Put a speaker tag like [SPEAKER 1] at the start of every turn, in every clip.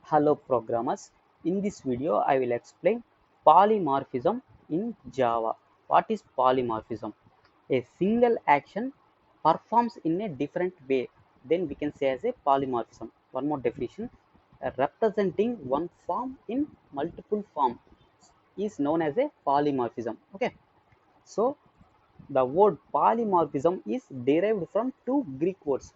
[SPEAKER 1] Hello programmers, in this video I will explain polymorphism in Java. What is polymorphism? A single action performs in a different way, then we can say as a polymorphism. One more definition, representing one form in multiple forms is known as a polymorphism. Okay, so the word polymorphism is derived from two Greek words.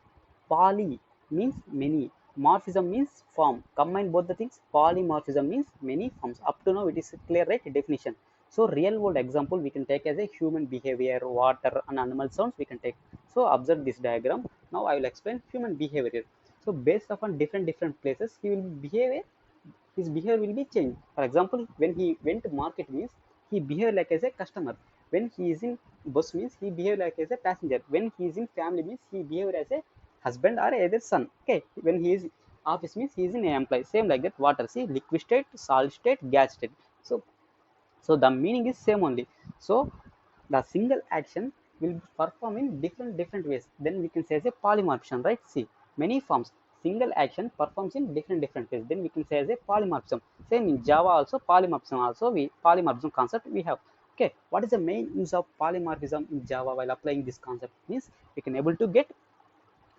[SPEAKER 1] Poly means many, morphism means form. Combine both the things, polymorphism means many forms. Up to now it is clear, right? Definition. So real world example we can take as a human behavior, water and animal sounds we can take. So observe this diagram. Now I will explain human behavior. So based upon different places, he will behave, his behavior will be changed. For example, when he went to market means he behave like as a customer. When he is in bus means he behave like as a passenger. When he is in family means he behave as a husband or either son. Okay. When he is office means he is in employee. Same like that. Water, see, liquid state, solid state, gas state. So the meaning is same only. So the single action will perform in different ways, then we can say as a polymorphism, right? See, many forms, single action performs in different ways, then we can say as a polymorphism. Same in Java also, polymorphism also, we polymorphism concept we have. Okay, what is the main use of polymorphism in Java? While applying this concept means we can able to get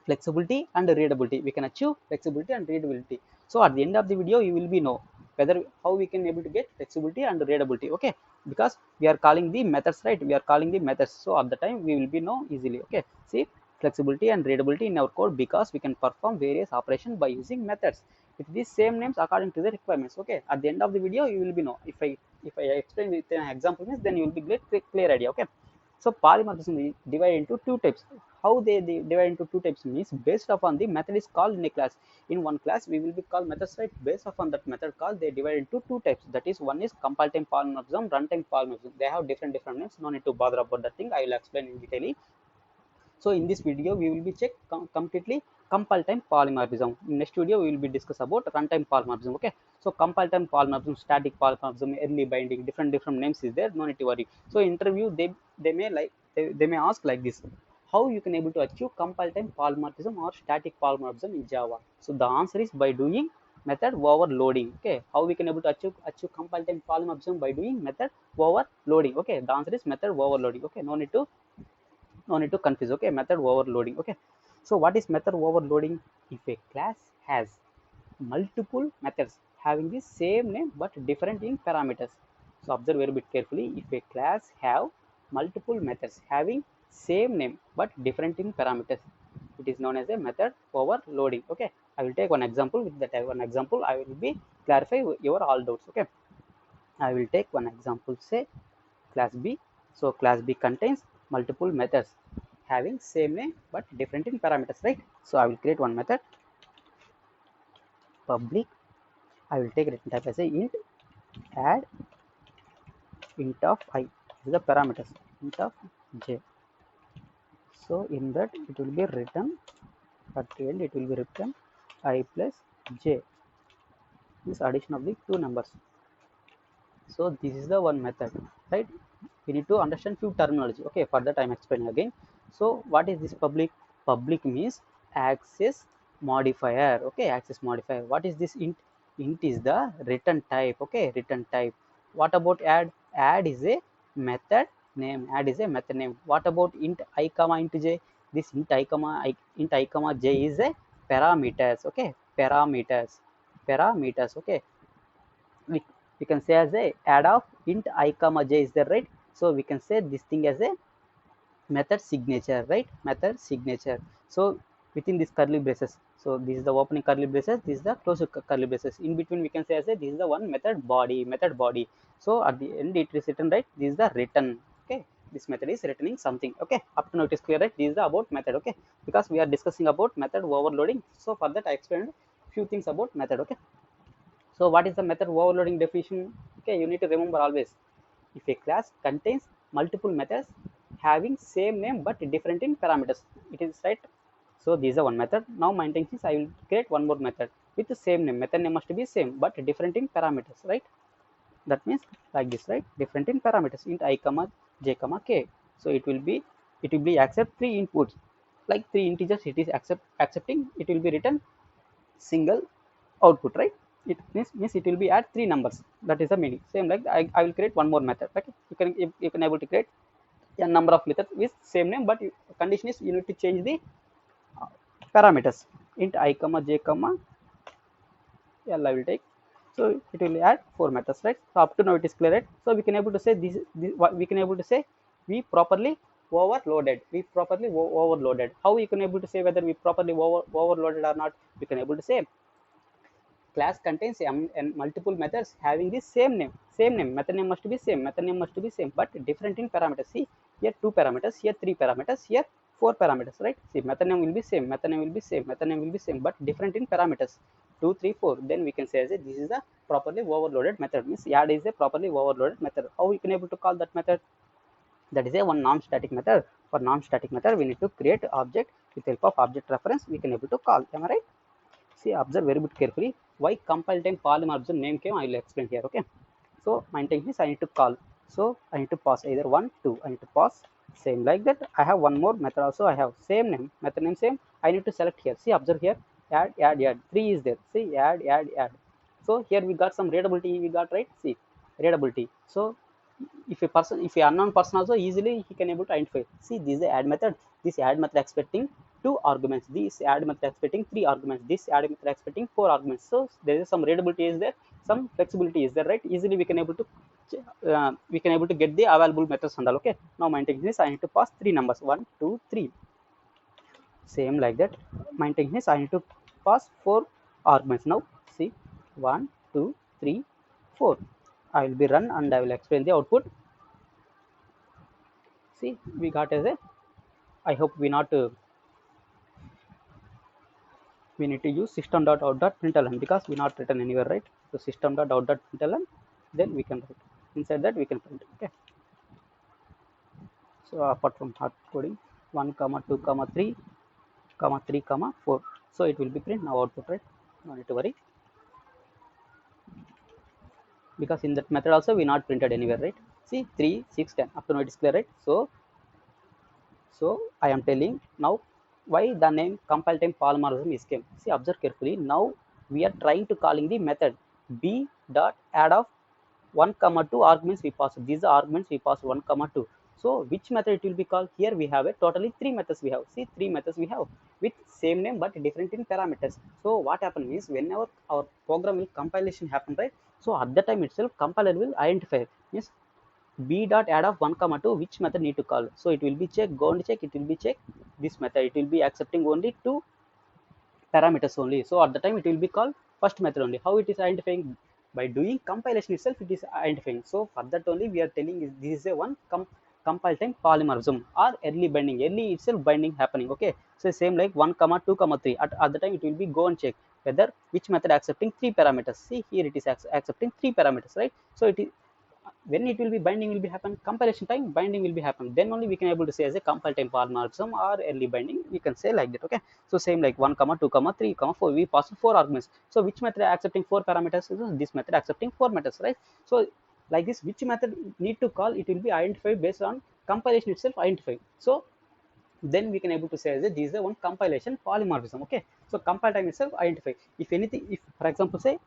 [SPEAKER 1] flexibility and readability. We can achieve flexibility and readability. So at the end of the video you will be know whether how we can able to get flexibility and readability. Okay, because we are calling the methods, right? We are calling the methods, so at the time we will be know easily. Okay, see, flexibility and readability in our code because we can perform various operations by using methods with these same names according to the requirements. Okay, at the end of the video you will be know, if I explain with an example means then you will be get clear idea. Okay, so polymorphism is divided into two types. How they divide into two types means based upon the method is called in a class. In one class we will be called methods, right? Based upon that method call, they divide into two types. That is, one is compile time polymorphism, runtime polymorphism. They have different names. No need to bother about that thing. I will explain in detail. So in this video we will be check completely compile time polymorphism. In next video we will be discuss about runtime polymorphism. Okay, so compile time polymorphism, static polymorphism, early binding, different names is there. No need to worry. So interview they may like they may ask like this: how you can able to achieve compile time polymorphism or static polymorphism in Java? So the answer is by doing method overloading. Okay, how we can able to achieve compile time polymorphism? By doing method overloading. Okay, the answer is method overloading. Okay, no need to confuse. Okay, method overloading. Okay, so what is method overloading? If a class has multiple methods having the same name but different in parameters. So observe very bit carefully. If a class have multiple methods having same name but different in parameters, it is known as a method overloading. Okay, I will take one example. With that one example I will be clarify your all doubts. Okay, I will take one example, say class B. So class B contains multiple methods having same name but different in parameters, right? So I will create one method, public. I will take return type as a int add int of I. This is the parameters, int of j. So in that it will be written at the end, it will be written I plus j. This addition of the two numbers. So this is the one method, right? We need to understand few terminology. Okay, for that I'm explaining again. So what is this public? Public means access modifier. Okay, access modifier. What is this int? Int is the return type. Okay, return type. What about add? Add is a method name. Add is a method name. What about int I comma int j? This int I comma j is a parameters. Okay, parameters. Okay, we, we can say as a add of int I comma j is there, right? So we can say this thing as a method signature, right? Method signature. So within this curly braces, so this is the opening curly braces, this is the closed curly braces. In between we can say as a this is the one method body. So at the end it is written, right? This is the return. Okay, this method is returning something. Okay, up to now it is clear, right? This is the about method. Okay, because we are discussing about method overloading, so for that I explained few things about method. Okay, so what is the method overloading definition? Okay, you need to remember always. If a class contains multiple methods having same name but different in parameters, it is right. So this is one method. Now my intention is I will create one more method with the same name. Method name must be same but different in parameters, right? That means like this, right? Different in parameters. Int I comma j comma k. So it will be accept three inputs like three integers. It is accepting. It will be written single output, right? It means it will be add three numbers. That is the meaning. Same like I will create one more method. Okay, you can able to create a number of methods with same name, but condition is you need to change the parameters. Int I comma j comma l I will take. So it will add four methods, right? So up to now it is clear, right? So we can able to say this what we can able to say we properly overloaded. We properly overloaded. How we can able to say whether we properly overloaded or not? We can able to say class contains multiple methods having the same name. Same name. Method name must be same. Method name must be same, but different in parameters. See here two parameters, here three parameters, here four parameters, right? See method name will be same. Method name will be same. Method name will be same, but different in parameters. 2, 3, 4. Then we can say as this is a properly overloaded method. Means add is a properly overloaded method. How we can able to call that method? That is a one non-static method. For non-static method, we need to create object with help of object reference. We can able to call. Am I right? See, observe very bit carefully. Why compile time polymorphism name came, I will explain here. Okay. So my intention is I need to call. So I need to pass either 1, 2. I need to pass. Same like that. I have one more method also. I have same name. Method name same. I need to select here. See, observe here. Add, add, add. 3 is there. See, add, add, add. So here we got some readability. We got right. See, readability. So if a unknown person also easily he can able to identify. See, this is the add method. This add method expecting two arguments. This add method expecting three arguments. This add method expecting four arguments. So there is some readability is there, some flexibility is there, right? Easily we can able to get the available methods and all. Okay. Now my intention is I need to pass three numbers 1, 2, 3. Same like that. My intention is I need to pass four arguments. Now see 1, 2, 3, 4. I will be run and I will explain the output. See, we got as a, I hope we not we need to use system.out.println because we not written anywhere, right? So system.out.println, then we can write inside that we can print. Okay. So apart from hard coding, 1 comma 2 comma 3 comma 3 comma 4, so it will be print now output, right? No need to worry, because in that method also we not printed anywhere, right? See 3, 6, 10 up to now it is clear, right? So I am telling now why the name compile time polymorphism is came. See, observe carefully. Now we are trying to calling the method b dot add of 1 comma 2 arguments we pass. These are arguments we pass 1 comma 2. So which method it will be called? Here we have a totally three methods we have. See, three methods we have with same name but different in parameters. So what happens is whenever our program will compilation happen, right? So at the time itself compiler will identify, means b dot add of 1 comma 2 which method need to call. So it will be check, go and check, it will be check this method. It will be accepting only two parameters only. So at the time it will be called first method only. How it is identifying? By doing compilation itself it is identifying. So for that only we are telling is this is a one compile time polymorphism or early binding, early itself binding happening. Okay. So same like 1 comma 2 comma 3 at the time it will be go and check whether which method accepting three parameters. See, here it is accepting three parameters, right? So it is when it will be binding will be happen, compilation time binding will be happen, then only we can able to say as a compile time polymorphism or early binding, we can say like that. Okay. So same like 1 comma 2 comma 3 comma 4 we pass four arguments. So which method accepting four parameters? This method accepting four methods, right? So like this, which method need to call, it will be identified based on compilation itself identify. So then we can able to say that this is the one compilation polymorphism. Okay. So compile time itself identify. If anything, if for example say,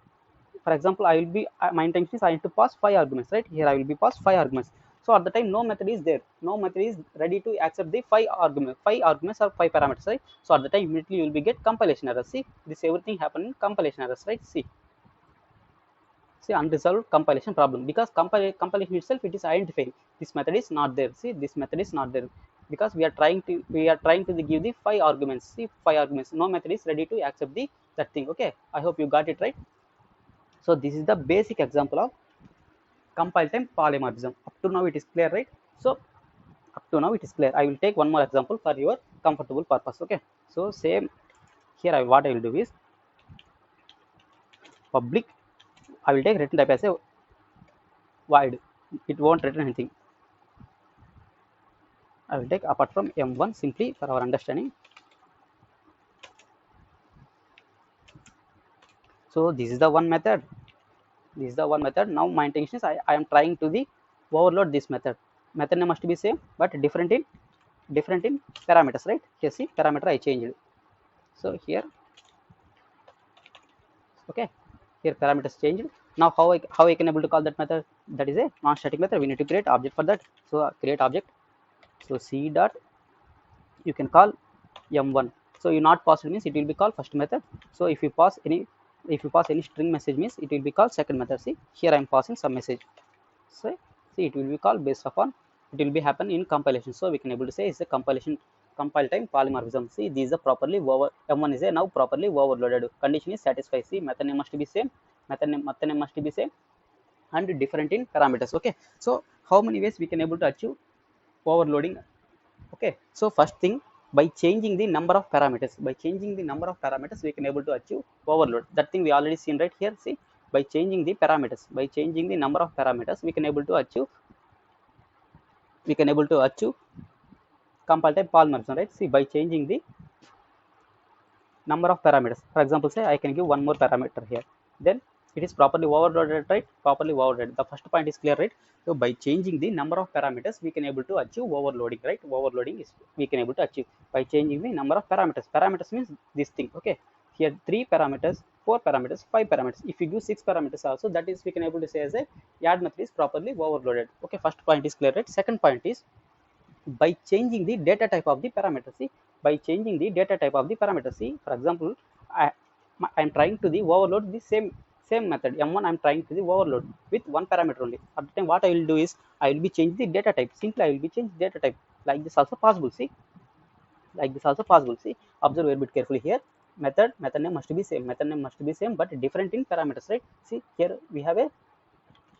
[SPEAKER 1] for example I will be my intention is I need to pass five arguments, right? Here I will be pass five arguments. So at the time no method is there, no method is ready to accept the five arguments or five parameters, right? So at the time immediately you will be get compilation error. See, this everything happen in compilation errors, right? See unresolved compilation problem because compilation itself it is identifying this method is not there. See, this method is not there because we are trying to give the five arguments. See, five arguments, no method is ready to accept the that thing. Okay, I hope you got it right. So this is the basic example of compile time polymorphism. Up to now it is clear, right? So up to now it is clear. I will take one more example for your comfortable purpose. Okay. So same here, what I will do is public, I will take return type as a void. It won't return anything. I will take apart from m1 simply for our understanding. So this is the one method. This is the one method. Now my intention is I am trying to the overload this method. Method name must be same but different in parameters, right? Here see parameter I changed. So here, okay. here parameters changed. Now how I can able to call that method? That is a non-static method. We need to create object for that. So create object. So c dot you can call m1. So you not passed means it will be called first method. So if you pass any string message means it will be called second method. See here I am passing some message. So see it will be called based upon it will be happen in compilation. So we can able to say it's a compile time polymorphism. See these are properly over m1 is a now properly overloaded. Condition is satisfied. See method name must be same. Method name must be same and different in parameters. Okay. So how many ways we can able to achieve overloading? Okay, so first thing, by changing the number of parameters, we can able to achieve overload. That thing we already seen right here. See, by changing the parameters, by changing the number of parameters, we can able to achieve compile type polymorphism, right? See, by changing the number of parameters, for example, say I can give one more parameter here, then it is properly overloaded, right? Properly overloaded. The first point is clear, right? So by changing the number of parameters, we can able to achieve overloading, right? Overloading is we can able to achieve by changing the number of parameters. Parameters means this thing, okay? Here 3 parameters, 4 parameters, 5 parameters. If you give 6 parameters also, that is we can able to say as a add method is properly overloaded. Okay, first point is clear, right? Second point is by changing the data type of the parameter. See, by changing the data type of the parameter. See, for example, I am trying to the overload the same method m1. I am trying to the overload with one parameter only. At the time what I will do is I will be change the data type. Simply I will be change data type. Like this also possible. See, like this also possible. See, observe a bit carefully here. Method name must be same. Method name must be same, but different in parameters, right? See, here we have a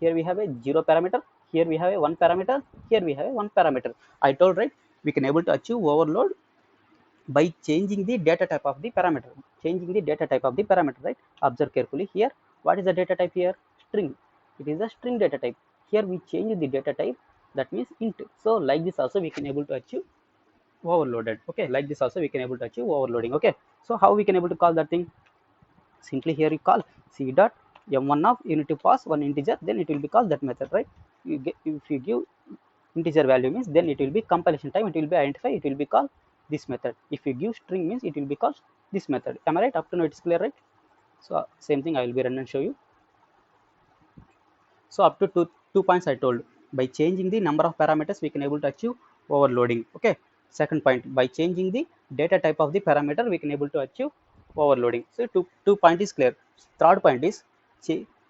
[SPEAKER 1] 0 parameter, here we have a 1 parameter, here we have a 1 parameter. I told, right, we can able to achieve overload by changing the data type of the parameter. Changing the data type of the parameter, right? Observe carefully here. What is the data type here? String. It is a string data type. Here we change the data type, that means int. So like this also we can able to achieve overloaded. Okay, like this also we can able to achieve overloading. Okay, so how we can able to call that thing? Simply here you call c dot m1 of you need to pass one integer, then it will be called that method, right? If you give integer value means then it will be compilation time, it will be identify, it will be called this method. If you give string means it will be called this method. Am I right? Up to now it's clear, right? So same thing I will be run and show you. So up to two points I told. By changing the number of parameters we can able to achieve overloading. Okay, second point, by changing the data type of the parameter we can able to achieve overloading. So two point is clear. Third point is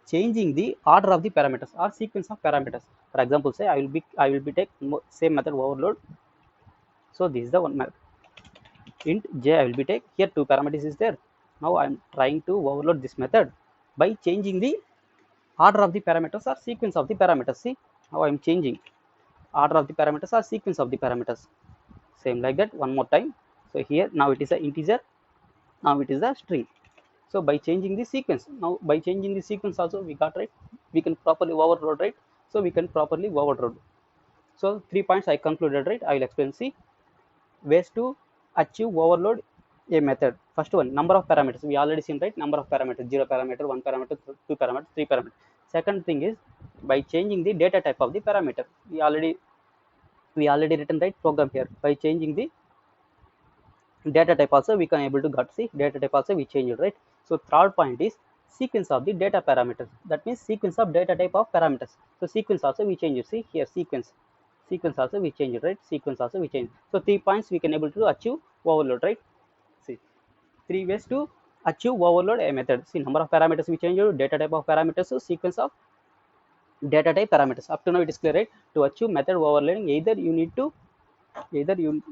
[SPEAKER 1] changing the order of the parameters or sequence of parameters. For example, say I will be take same method overload. So this is the one method. Int j I will be take here two parameters is there. Now I am trying to overload this method by changing the order of the parameters or sequence of the parameters. See how I am changing order of the parameters or sequence of the parameters. Same like that one more time. So here now it is an integer, now it is a string. So by changing the sequence, now by changing the sequence also we got, right, we can properly overload, right? So we can properly overload. So 3 points I concluded, right? I will explain. See, ways to achieve overload a method. First one, number of parameters we already seen, right? Number of parameters, 0 parameter, 1 parameter, 2 parameter, 3 parameter. Second thing is by changing the data type of the parameter. We already written, right, program here. By changing the data type also we can able to got. See, data type also we change it, right? So third point is sequence of the data parameters. That means sequence of data type of parameters. So sequence also we change it. See here, sequence also we change it, right? Sequence also we change. So 3 points we can able to achieve overload, right? See, 3 ways to achieve overload a method. See, number of parameters we change it, data type of parameters, so sequence of data type parameters. Up to now it is clear, right? To achieve method overloading, either you need to either you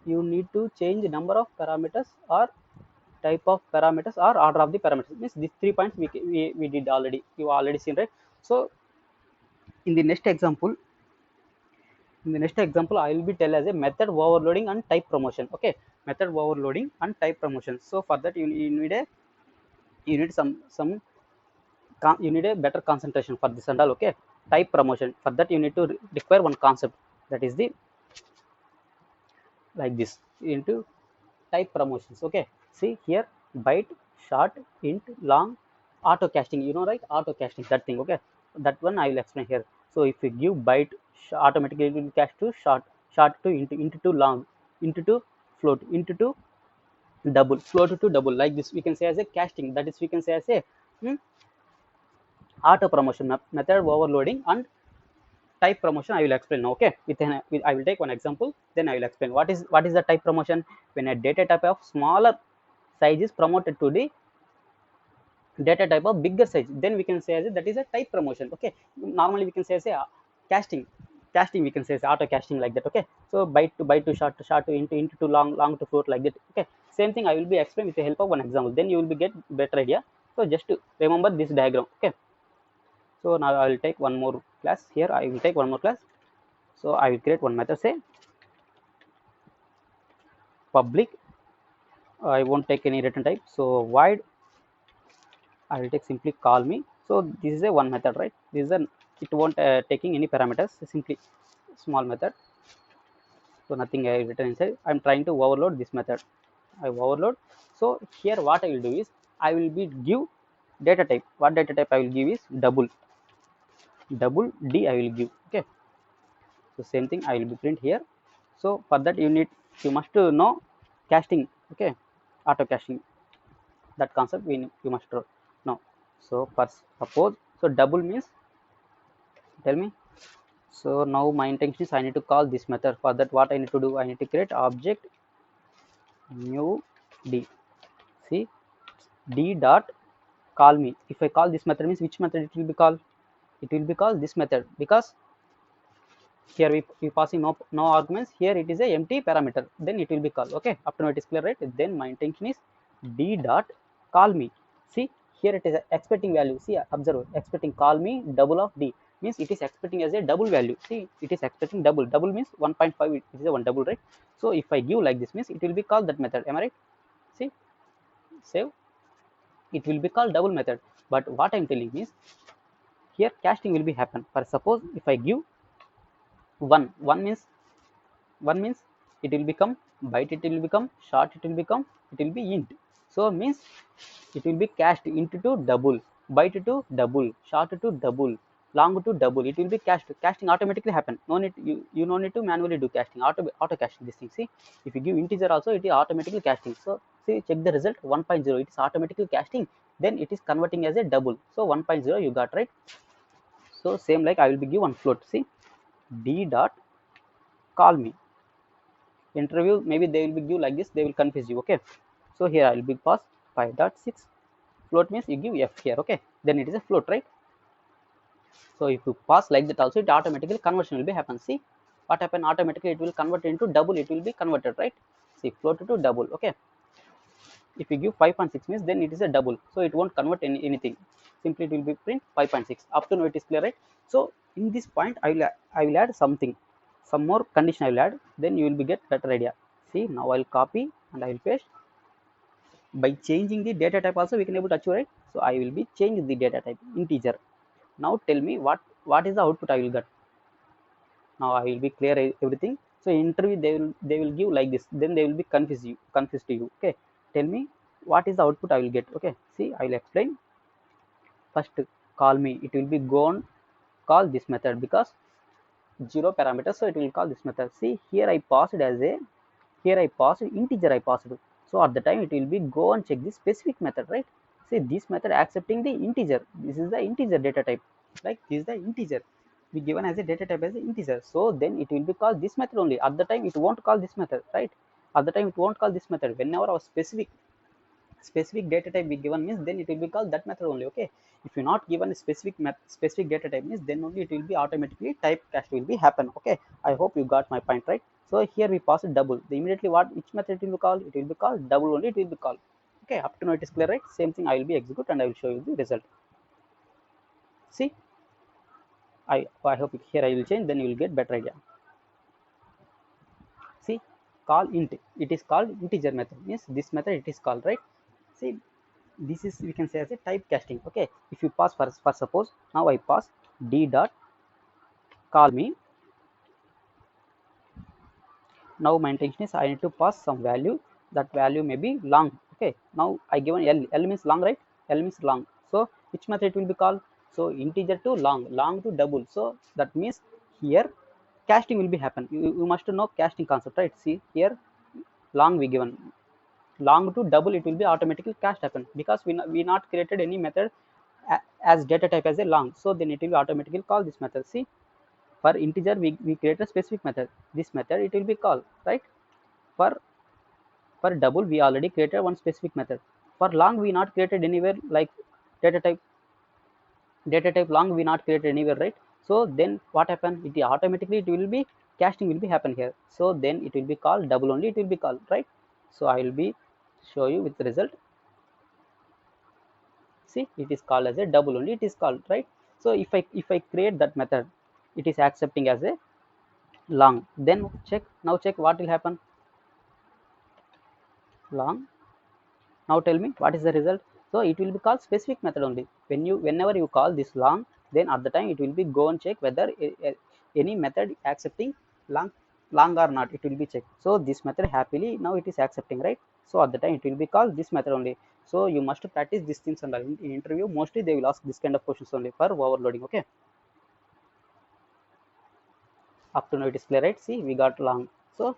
[SPEAKER 1] need to change number of parameters or type of parameters or order of the parameters. Means these 3 points we did already, you already seen, right? So in the next example, I will be tell as a method overloading and type promotion. Okay, method overloading and type promotion. So for that you need a you need you need a better concentration for this and all. Okay, type promotion, for that you need to require one concept, that is the like this into type promotions. Okay, see here, byte, short, int, long, auto casting, you know, right? Auto casting, that thing. Okay, that one I will explain here. So if you give byte, automatically it will cast to short, short to int, int to long, int to float, int to double, float to double, like this we can say as a casting, that is we can say as a hmm, auto promotion method overloading and type promotion. I will explain now. Okay, I will take one example, then I will explain what is the type promotion. When a data type of smaller size is promoted to the data type of bigger size, then we can say as that is a type promotion. Okay, normally we can say as a casting, we can say as auto casting, like that. Okay, so byte to short, to into to long to float, like that. Okay, same thing I will be explain with the help of one example, then you will be get better idea. So just to remember this diagram. Okay, so now I will take one more class. Here I will take one more class. So I will create one method, say public. I won't take any return type, so void, I will take simply call me. So this is a one method, right? This is an, it won't taking any parameters, simply small method. So nothing I written inside. I'm trying to overload this method. I overload. So here what I will do is I will be give data type. What data type I will give is double D I will give. Okay. So same thing I will be print here. So for that you must know casting. Okay, auto casting, that concept you must know. So for suppose, so double means, tell me. So now my intention is I need to call this method. For that what I need to do, I need to create object new d. See, d dot call me. If I call this method means which method it will be called? It will be called this method, because here we passing no arguments. Here it is a empty parameter, then it will be called. Okay, up to now it is clear, right? Then my intention is d dot call me. See, here it is expecting value. See, observe, expecting call me double of d, means it is expecting as a double value. See, it is expecting double means 1.5, it is a one double, right? So if I give like this means it will be called that method. Am I right? See, save, it will be called double method. But what I'm telling is here casting will be happen. For suppose if I give one means it will become byte, it will become short, it will be int. So means it will be cached into to double, byte to double, short to double, long to double. It will be cached. Casting automatically happen. No need, you no need to manually do casting. Auto casting this thing. See, if you give integer also, it is automatically casting. So see, check the result 1.0. It is automatically casting. Then it is converting as a double. So 1.0 you got, right? So same like I will be give one float. See, d dot call me interview, maybe they will be give like this, they will confuse you. Okay, so here I will be pass 5.6 float means you give f here. Okay, then it is a float, right? So if you pass like that also, it automatically conversion will be happen. See what happen, automatically it will convert into double, it will be converted, right? See, float to double. Okay, if you give 5.6 means then it is a double, so it won't convert anything, simply it will be print 5.6. Up to now it is clear, right? So in this point I will add something, some more condition I will add, then you will be get better idea. See, now I'll copy and I will paste. By changing the data type also we can able to achieve, right? So I will be change the data type integer. Now tell me what is the output I will get. Now I will be clear everything. So interview they will give like this, then they will be confused to you. Okay, tell me what is the output I will get. Okay, see, I will explain. First call me, it will be gone call this method, because zero parameter, so it will call this method. See, here I passed as a, here I passed integer, I passed. So at the time it will be go and check this specific method, right? See, this method accepting the integer, this is the integer data type, like this is the integer we given as a data type as an integer. So then it will be called this method only. At the time it won't call this method, right? At the time it won't call this method. Whenever our specific data type be given means then it will be called that method only. Okay, if you not given a specific data type means then only it will be automatically typecast will be happen. Okay, I hope you got my point, right? So here we pass it double, the immediately what, which method it will be called, it will be called double only, it will be called. Okay, up to now it is clear, right? Same thing I will be execute and I will show you the result. See, I hope here I will change, then you will get better idea. See, call int, it is called integer method, means this method it is called, right? See, this is we can say as a type casting. Okay, if you pass for suppose now I pass d dot call me. Now my intention is I need to pass some value, that value may be long. Okay, now I given l means long, right? L means long. So which method it will be called? So integer to long to double. So that means here casting will be happen. You must know casting concept, right? See here long we given long to double, it will be automatically cached happen, because we not created any method as data type as a long, so then it will automatically call this method. See, for integer we create a specific method, this method it will be called, right? For double we already created one specific method. For long we not created anywhere, like data type long we not created anywhere, right? So then what happen, it automatically it will be casting will be happen here, so then it will be called double only, it will be called, right? So I will be show you with the result. See, it is called as a double only, it is called, right? So if I create that method, it is accepting as a long, then check, now check what will happen. Long, now tell me what is the result. So it will be called specific method only. Whenever you call this long, then at the time it will be go and check whether any method accepting long or not, it will be checked. So this method happily now it is accepting, right? So at the time it will be called this method only. So you must practice these things, and in interview mostly they will ask this kind of questions only for overloading. Okay, up to now it is clear, right? See, we got long. So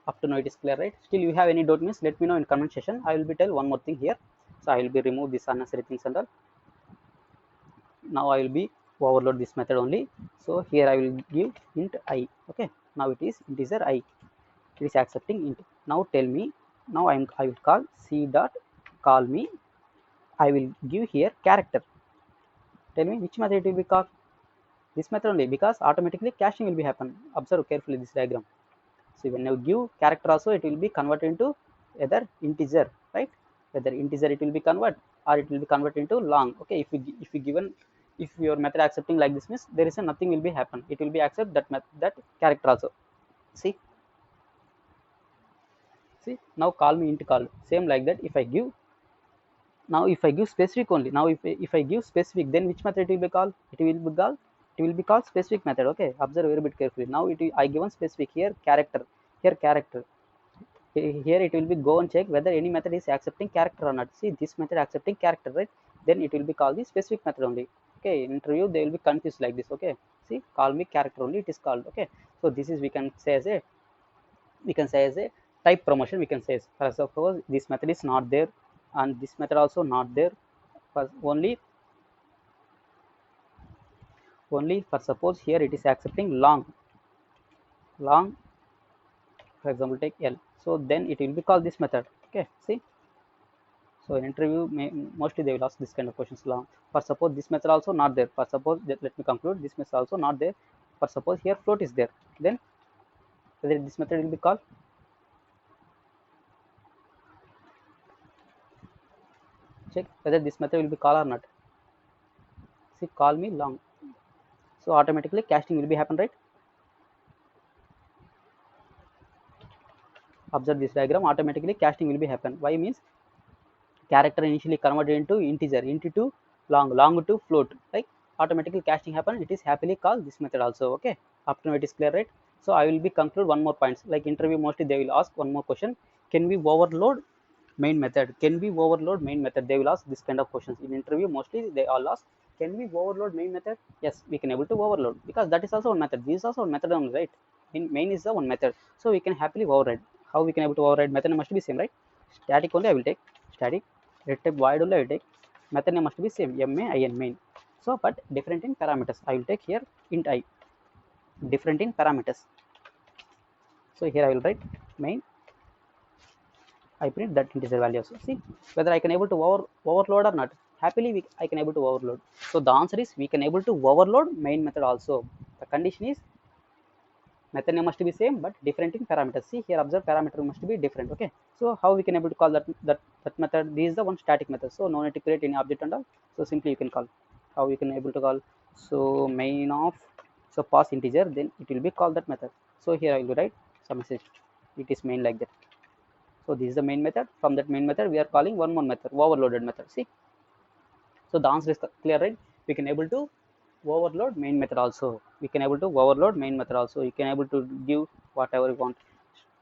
[SPEAKER 1] up to now it is clear, right? Still you have any doubt means let me know in comment section. I will be tell one more thing here. So I will be remove this unnecessary things and all. Now I will be overload this method only. So here I will give int I. Okay, now it is integer I, it is accepting int. Now tell me, now I will call c dot call me, I will give here character. Tell me which method it will be called, this method only, because automatically caching will be happen. Observe carefully this diagram. So when you give character also, it will be converted into either integer, right? Whether integer it will be convert, or it will be converted into long. Okay, if you given, if your method accepting like this means there is a nothing will be happen, it will be accept that that character also. See, now call me int call, same like that. If I give, now if I give specific only, now if I give specific, then which method it will be called, it will be called specific method. Okay, observe very bit carefully. Now I given specific here character, here character. Here it will be go and check whether any method is accepting character or not. See, this method accepting character, right? Then it will be called the specific method only. Okay, in interview they will be confused like this. Okay, see, call me character only, it is called. Okay, so this is, we can say as a, we can say as a type promotion, we can say as, for suppose this method is not there and this method also not there, for only for suppose here it is accepting long, for example take L, so then it will be called this method. Okay, see, so in interview, mostly they will ask this kind of questions long. For suppose this method also not there. For suppose let me conclude, this method also not there. For suppose here float is there, then whether this method will be called, check whether this method will be called or not. See, call me long. So automatically casting will be happen, right? Observe this diagram. Automatically casting will be happen. Why means character initially converted into integer, into to long to float, like automatically casting happen. It is happily called this method also. Okay, up to now it is clear, right? So I will be conclude one more points. Like interview mostly they will ask one more question: can we overload main method? Can we overload main method? They will ask this kind of questions in interview. Mostly they all ask, can we overload main method? Yes, we can able to overload, because that is also one method. This is also one method only, right? Main is the one method, so we can happily override. How we can able to override? Method must be same, right? Static only I will take static. Red type void only I will take. Method name must be same, main. So but different in parameters. I will take here int I, different in parameters. So here I will write main, I print that integer value also. See whether I can able to overload or not. Happily I can able to overload. So the answer is we can able to overload main method also. The condition is method name must be same but different in parameters. See here, observe parameter must be different. Okay, so how we can able to call that method? This is the one static method, so no need to create any object and all. So simply you can call. How you can able to call? So main of, so pass integer, then it will be called that method. So here I will write some message, it is main like that. So this is the main method. From that main method we are calling one more method, overloaded method. See, so the answer is clear, right? We can able to overload main method also. We can able to overload main method also. You can able to give whatever you want.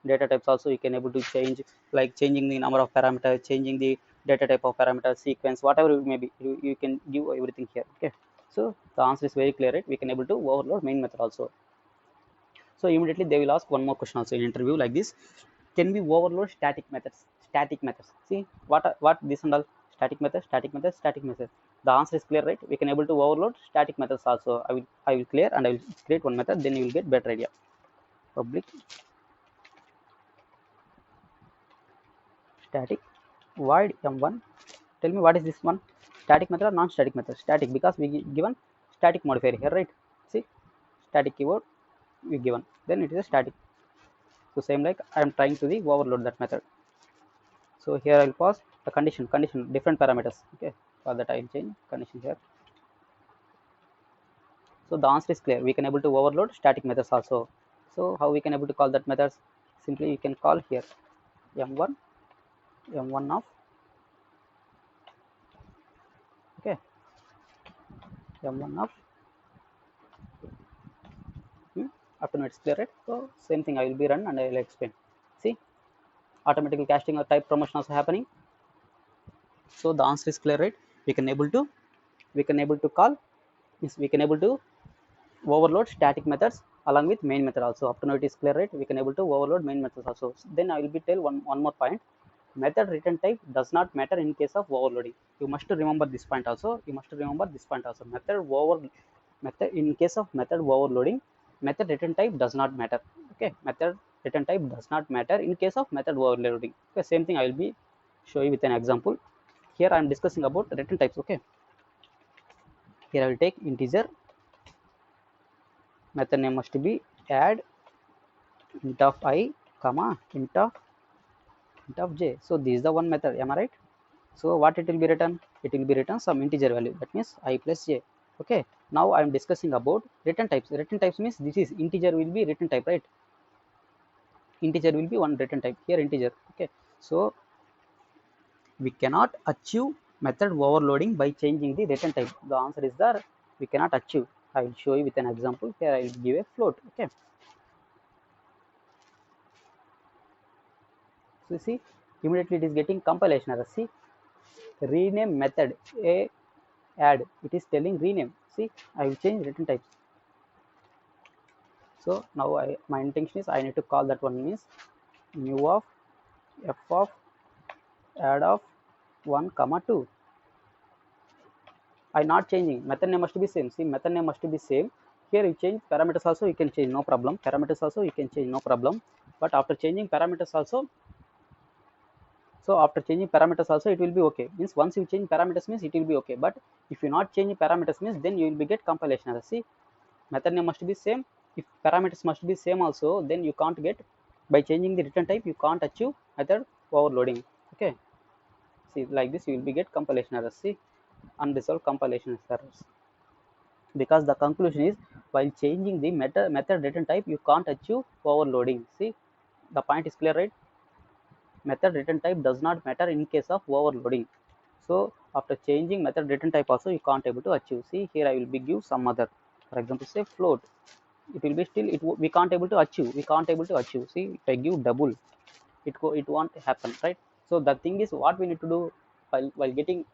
[SPEAKER 1] Data types also you can able to change, like changing the number of parameters, changing the data type of parameter, sequence, whatever it may be. You can give everything here. Okay, so the answer is very clear, right? We can able to overload main method also. So immediately they will ask one more question also in interview like this: can we overload static methods? static methods. See what this and all static method, static method, static method. The answer is clear, right? We can able to overload static methods also. I will clear and I will create one method, then you will get better idea. Public static void m1. Tell me what is this one? Static method or non-static method? Static, because we given static modifier here, right? See, static keyword we given, then it is a static. So same like I am trying to the overload that method. So here I will pass the condition different parameters. Okay, for that I will change condition here. So the answer is clear. We can able to overload static methods also. So how we can able to call that methods? Simply you can call here m1 of, okay, m1 of up to now it's clear, right? So same thing I will be run and I will explain. See, automatically casting or type promotion also happening. So the answer is clear, right? We can able to call, means we can able to overload static methods along with main method also. Up to now it is clear, right? We can able to overload main methods also. Then I will be tell one more point. Method return type does not matter in case of overloading. You must remember this point also. Method in case of method overloading, method return type does not matter. Okay, method return type does not matter in case of method overloading. Okay, same thing I will be show you with an example. Here I am discussing about return types. Okay, here I will take integer, method name must be add int of I comma int of j. So this is the one method, am I right? So what it will be written? It will be written some integer value, that means I plus j. Okay, now I am discussing about return types. Return types means this is integer will be return type, right? Integer will be one return type, here integer. Okay, so we cannot achieve method overloading by changing the return type. The answer is there, we cannot achieve. I will show you with an example. Here I will give a float. Okay, so see, immediately it is getting compilation error. See, rename method a add, it is telling rename. See, I will change return types. So now my intention is I need to call that one, means new of f of add of 1 comma 2. I not changing, method name must be same. See, method name must be same. Here you change parameters also, you can change, no problem. Parameters also you can change, no problem. But after changing parameters also, so after changing parameters also it will be okay. Means once you change parameters means it will be okay. But if you not change parameters means then you will be get compilation error. See, method name must be same. If parameters must be same also, then you can't get, by changing the return type you can't achieve method overloading. Okay, see, like this you will be get compilation errors. See, unresolved compilation errors, because the conclusion is while changing the method return type you can't achieve overloading. See, the point is clear, right? Method return type does not matter in case of overloading. So after changing method return type also you can't able to achieve. See, here I will be give some other, for example say float, it will be still we can't able to achieve. See, if I give double, it won't happen, right? So the thing is what we need to do while getting,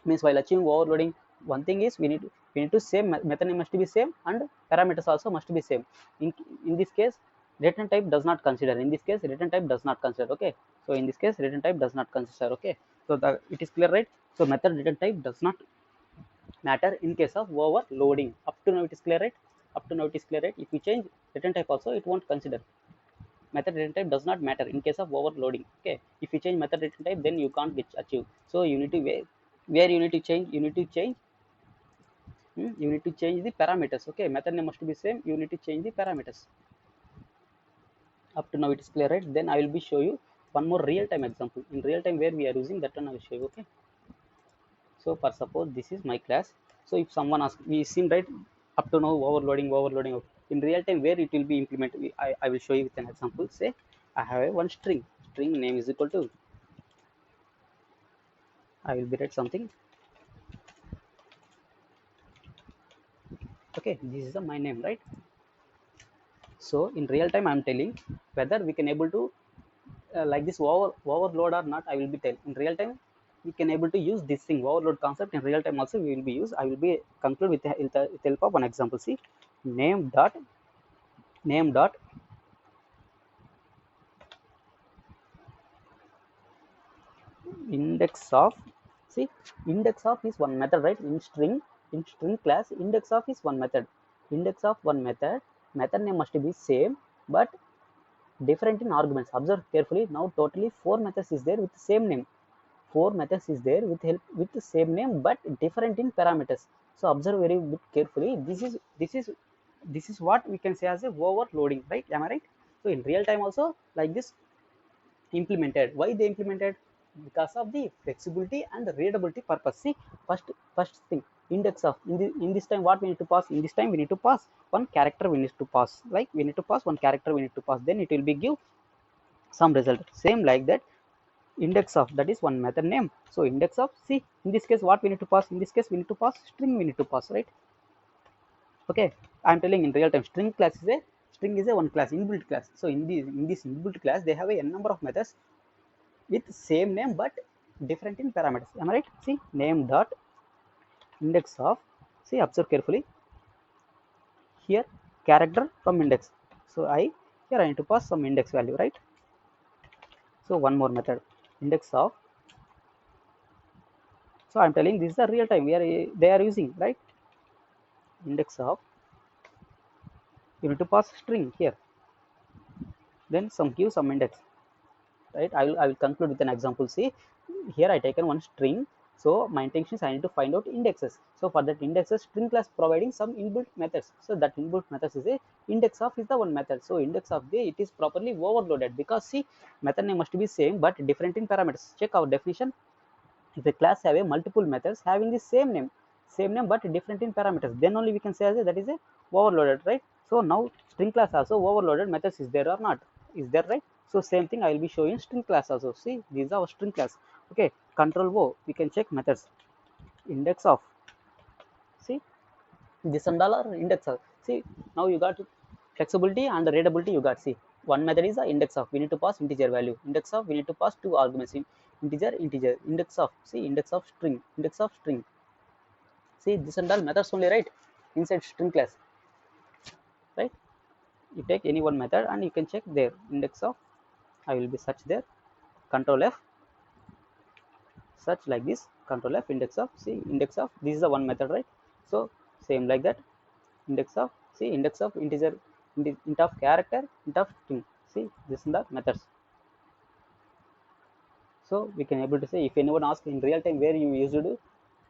[SPEAKER 1] means while achieving overloading, one thing is we need to same method name must be same and parameters also must be same. In this case return type does not consider, in this case return type does not consider. Okay, so in this case return type does not consider. Okay, so it is clear, right? So method return type does not matter in case of overloading. Up to now it is clear, right? Up to now it is clear, right? If you change return type also it won't consider. Method return type does not matter in case of overloading. Okay, if you change method return type then you can't get achieve. So you need to where you need to change, you need to change the parameters. Okay, method name must be same, you need to change the parameters. Up to now it is clear, right? Then I will be show you one more real time example. In real time where we are using, that one I will show you. Okay, so for suppose this is my class. So if someone asks, we seen, right, up to now overloading. In real time where it will be implemented, I will show you with an example. Say I have a one string name is equal to, I will be write something. Okay, this is my name, right? So in real time I am telling whether we can able to like this overload or not. I will be tell in real time we can able to use this thing overload concept. In real time also we will be use. I will be conclude with help of one example. See, name dot index of, see, index of is one method, right? In string class, index of is one method. Index of one method, method name must be same but different in arguments. Observe carefully. Now totally 4 methods is there with the same name. 4 methods is there with the same name but different in parameters. So observe very bit carefully. This is what we can say as a overloading, right? Am I right? So in real time also like this implemented. Why they implemented? Because of the flexibility and the readability purpose. See, first thing, index of, in this time what we need to pass? In this time we need to pass one character, we need to pass, like we need to pass one character, we need to pass, then it will be give some result. Same like that, index of, that is one method name. So index of, see, in this case what we need to pass? In this case we need to pass string, we need to pass, right? Okay, I'm telling in real time, string is a one class, inbuilt class. So in this inbuilt class they have a n number of methods with same name but different in parameters. Am I right? See, name dot index of, see, observe carefully here, character from index. So here I need to pass some index value, right? So one more method, index of. So I'm telling this is the real time they are using, right? Index of, you need to pass string here, then some give some index, right? I will conclude with an example. See, here I taken one string. So my intention is I need to find out indexes. So for that indexes, string class providing some inbuilt methods. So that inbuilt methods is a index of is the one method. So index of the, it is properly overloaded because see, method name must be same but different in parameters. Check our definition. If a class have a multiple methods having the same name but different in parameters, then only we can say as a, that is a overloaded, right? So now string class also overloaded methods is there or not? Is there, right? So same thing I will be showing string class also. See, these are our string class. Okay, control O, we can check methods. Index of, see, this and all are index of. See, now you got flexibility and readability you got. See, one method is the index of, we need to pass integer value. Index of, we need to pass two arguments in integer. Index of, see, index of string. See, this and all methods only, right? Inside string class, right? You take any one method and you can check there index of, I will be search there, control F, search like this, control F, index of, see, index of, this is the one method, right? So same like that, index of, see, index of integer, int of character, int of string. See, this is the methods. So we can able to say, if anyone asks in real time where you used to do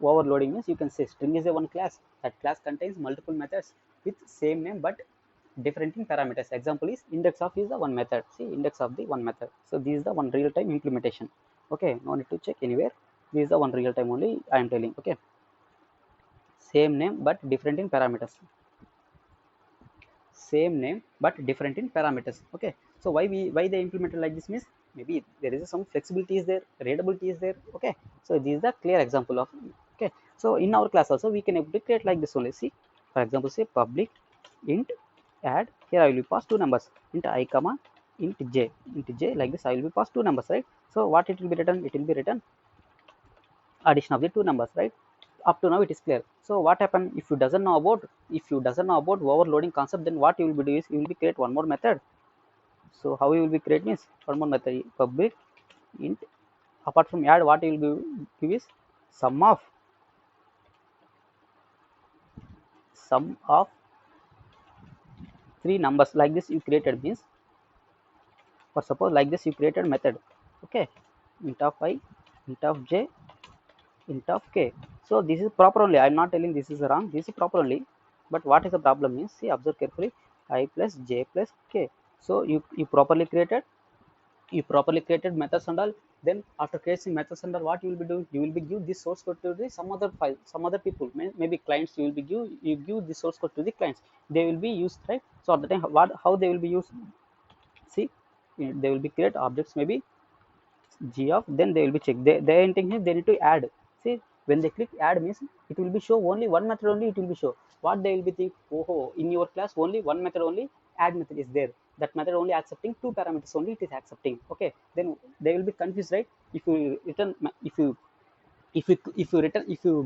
[SPEAKER 1] overloading, means you can say string is a one class. That class contains multiple methods with same name but different in parameters. Example is index of is the one method. See, index of the one method. So this is the one real time implementation. Okay, no need to check anywhere. This is the one real time only I am telling. Okay, same name but different in parameters. Same name but different in parameters. Okay, so why they implemented like this means maybe there is some flexibility is there, readability is there. Okay, so this is the clear example of. Okay, so in our class also we can able to create like this only. See, for example, say public int add, here I will be pass two numbers, int I comma int j, like this I will be pass two numbers, right? So what it will be written? It will be written addition of the two numbers, right? Up to now it is clear. So what happen if you doesn't know about, overloading concept, then what you will be doing is you will be create one more method. So how you will be create means one more method, public int, apart from add, what you will be give is sum of three numbers, like this you created means, for suppose like this you created method. Okay, int of I, int of j, int of k. So this is proper only, I am not telling this is wrong, this is proper only. But what is the problem means, see, observe carefully, I plus j plus k. So you properly created methods and all. Then after creating methods and all, what you will be doing? You will be give this source code to the some other file, some other people, maybe clients. You will be give this source code to the clients. They will be used, right? So at the time, how they will be used? See, they will be create objects, maybe g of, then they will be checked. Their intention is they need to add. See, when they click add means it will be show only one method only, it will be show. What they will be think, oh, in your class only one method only, add method is there. That method only accepting two parameters only, it is accepting. Okay, then they will be confused, right? If you return, if you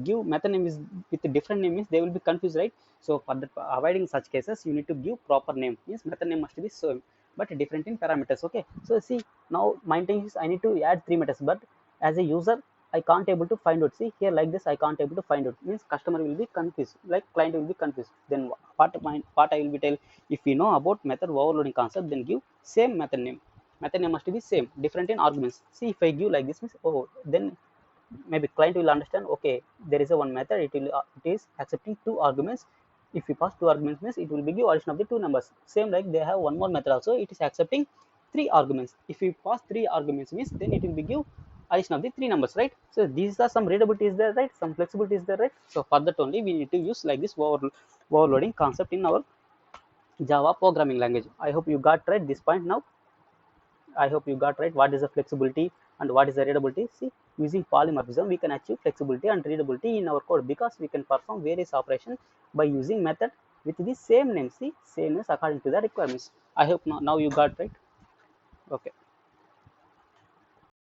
[SPEAKER 1] give method name is with a different name means they will be confused, right? So for the avoiding such cases, you need to give proper name, means method name must be same but different in parameters. Okay, so see, now my intention is I need to add three methods, but as a user I can't able to find out. See here like this, I can't able to find out means customer will be confused, like client will be confused. Then what I will be tell, if we know about method overloading concept, then give same method name. Method name must be same, different in arguments. See if I give like this means, oh, then maybe client will understand, okay, there is a one method, it is accepting two arguments. If we pass two arguments means it will be give addition of the two numbers. Same like they have one more method also, it is accepting three arguments. If we pass three arguments means then it will be give addition of the three numbers, right? So these are some readability is there, right? Some flexibility is there, right? So for that only we need to use like this overloading concept in our Java programming language. I hope you got right this point now. I hope you got right what is the flexibility and what is the readability. See, using polymorphism, we can achieve flexibility and readability in our code because we can perform various operations by using method with the same name. See, same is according to the requirements. I hope now you got right. Okay.